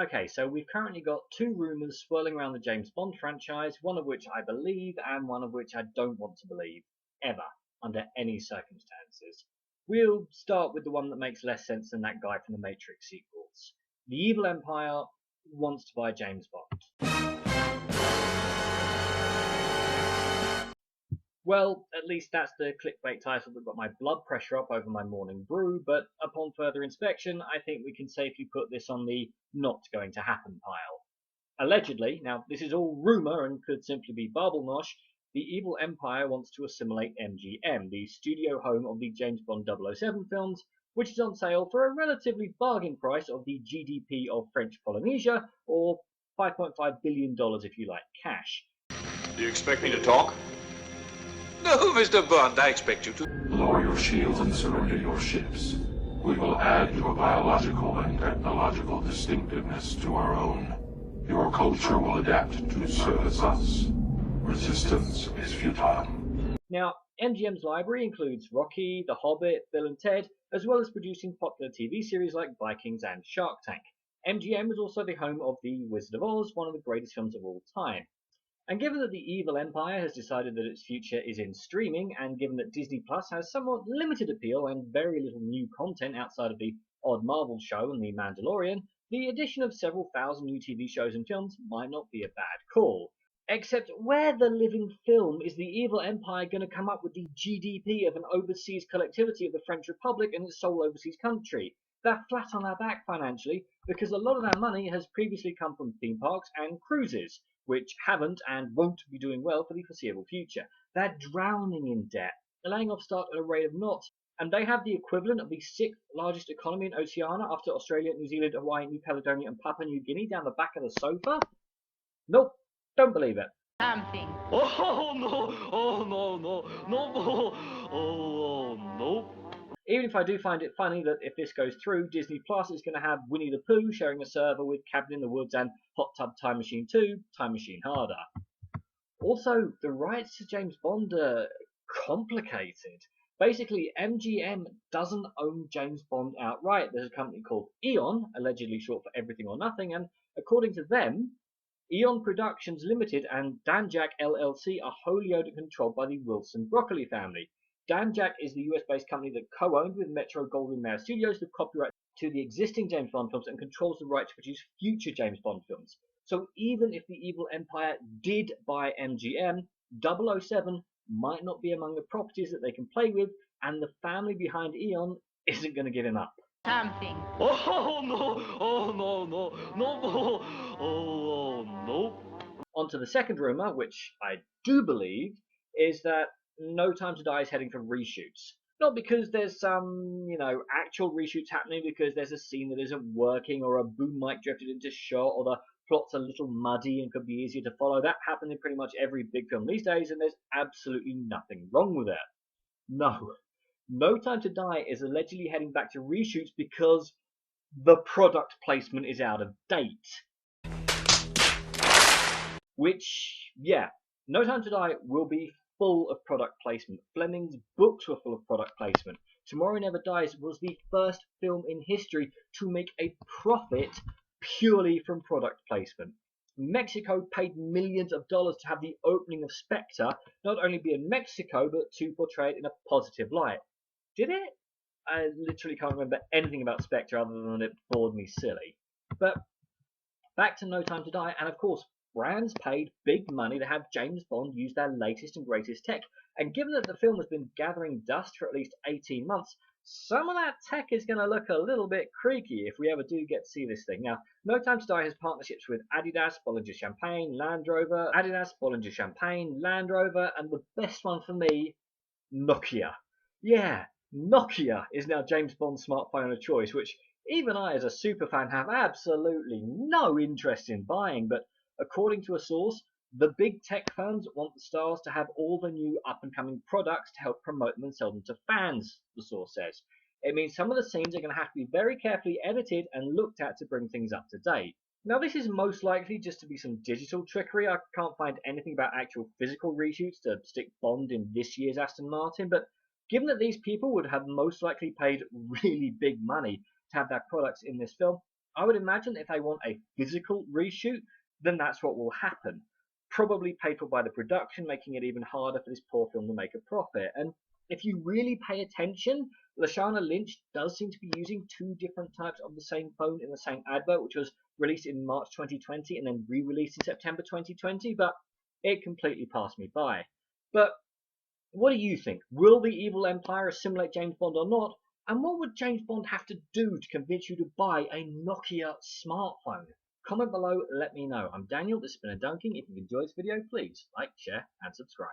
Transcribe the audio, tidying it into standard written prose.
Okay, so we've currently got two rumours swirling around the James Bond franchise, one of which I believe and one of which I don't want to believe, ever, under any circumstances. We'll start with the one that makes less sense than that guy from the Matrix sequels. The evil empire wants to buy James Bond. Well, at least that's the clickbait title that got my blood pressure up over my morning brew, but upon further inspection, I think we can safely put this on the not going to happen pile. Allegedly, now this is all rumour and could simply be Babelnosh, the evil empire wants to assimilate MGM, the studio home of the James Bond 007 films, which is on sale for a relatively bargain price of the GDP of French Polynesia, or $5.5 billion if you like cash. Do you expect me to talk? No, Mr. Bond, I expect you to. Lower your shields and surrender your ships. We will add your biological and technological distinctiveness to our own. Your culture will adapt to service us. Resistance is futile. Now, MGM's library includes Rocky, The Hobbit, Bill and Ted, as well as producing popular TV series like Vikings and Shark Tank. MGM is also the home of The Wizard of Oz, one of the greatest films of all time. And given that the evil empire has decided that its future is in streaming, and given that Disney Plus has somewhat limited appeal and very little new content outside of the odd Marvel show and The Mandalorian, the addition of several thousand new TV shows and films might not be a bad call. Except where the living film is the evil empire going to come up with the GDP of an overseas collectivity of the French Republic and its sole overseas country? They're flat on their back financially because a lot of their money has previously come from theme parks and cruises, which haven't and won't be doing well for the foreseeable future. They're drowning in debt, laying off staff at a rate of knots, and they have the equivalent of the sixth largest economy in Oceania after Australia, New Zealand, Hawaii, New Caledonia, and Papua New Guinea down the back of the sofa? Nope, don't believe it. Something. Oh no! Oh no! No! No! No! Oh no! Even if I do find it funny that if this goes through, Disney Plus is going to have Winnie the Pooh sharing a server with Cabin in the Woods and Hot Tub Time Machine 2, Time Machine Harder. Also, the rights to James Bond are complicated. Basically, MGM doesn't own James Bond outright. There's a company called Eon, allegedly short for Everything or Nothing, and according to them, Eon Productions Limited and Danjaq LLC are wholly owned and controlled by the Wilson Broccoli family. Danjaq is the US-based company that co-owned with Metro-Goldwyn-Mayer Studios the copyright to the existing James Bond films and controls the right to produce future James Bond films. So even if the evil empire did buy MGM, 007 might not be among the properties that they can play with, and the family behind Eon isn't going to give him up. Something. Oh no! Oh no! No! No! Oh no! On to the second rumour, which I do believe, is that No Time to Die is heading for reshoots. Not because there's some, actual reshoots happening because there's a scene that isn't working or a boom mic drifted into shot or the plot's a little muddy and could be easier to follow. That happens in pretty much every big film these days and there's absolutely nothing wrong with it. No. No Time to Die is allegedly heading back to reshoots because the product placement is out of date. Which, yeah, No Time to Die will be full of product placement. Fleming's books were full of product placement. Tomorrow Never Dies was the first film in history to make a profit purely from product placement. Mexico paid millions of dollars to have the opening of Spectre not only be in Mexico, but to portray it in a positive light. Did it? I literally can't remember anything about Spectre other than it bored me silly. But back to No Time to Die, and of course, brands paid big money to have James Bond use their latest and greatest tech. And given that the film has been gathering dust for at least 18 months, some of that tech is going to look a little bit creaky if we ever do get to see this thing. Now, No Time to Die has partnerships with Adidas, Bollinger Champagne, Land Rover, Adidas, Bollinger Champagne, Land Rover, and the best one for me, Nokia. Yeah, Nokia is now James Bond's smartphone of choice, which even I as a superfan have absolutely no interest in buying, but according to a source, the big tech firms want the stars to have all the new up-and-coming products to help promote them and sell them to fans, the source says. It means some of the scenes are going to have to be very carefully edited and looked at to bring things up to date. Now, this is most likely just to be some digital trickery. I can't find anything about actual physical reshoots to stick Bond in this year's Aston Martin, but given that these people would have most likely paid really big money to have their products in this film, I would imagine if they want a physical reshoot, then that's what will happen. Probably paid for by the production, making it even harder for this poor film to make a profit. And if you really pay attention, Lashana Lynch does seem to be using two different types of the same phone in the same advert, which was released in March 2020 and then re-released in September 2020, but it completely passed me by. But what do you think? Will the evil empire assimilate James Bond or not? And what would James Bond have to do to convince you to buy a Nokia smartphone? Comment below, let me know. I'm Daniel, this has been A Dunking. If you've enjoyed this video, please like, share, and subscribe.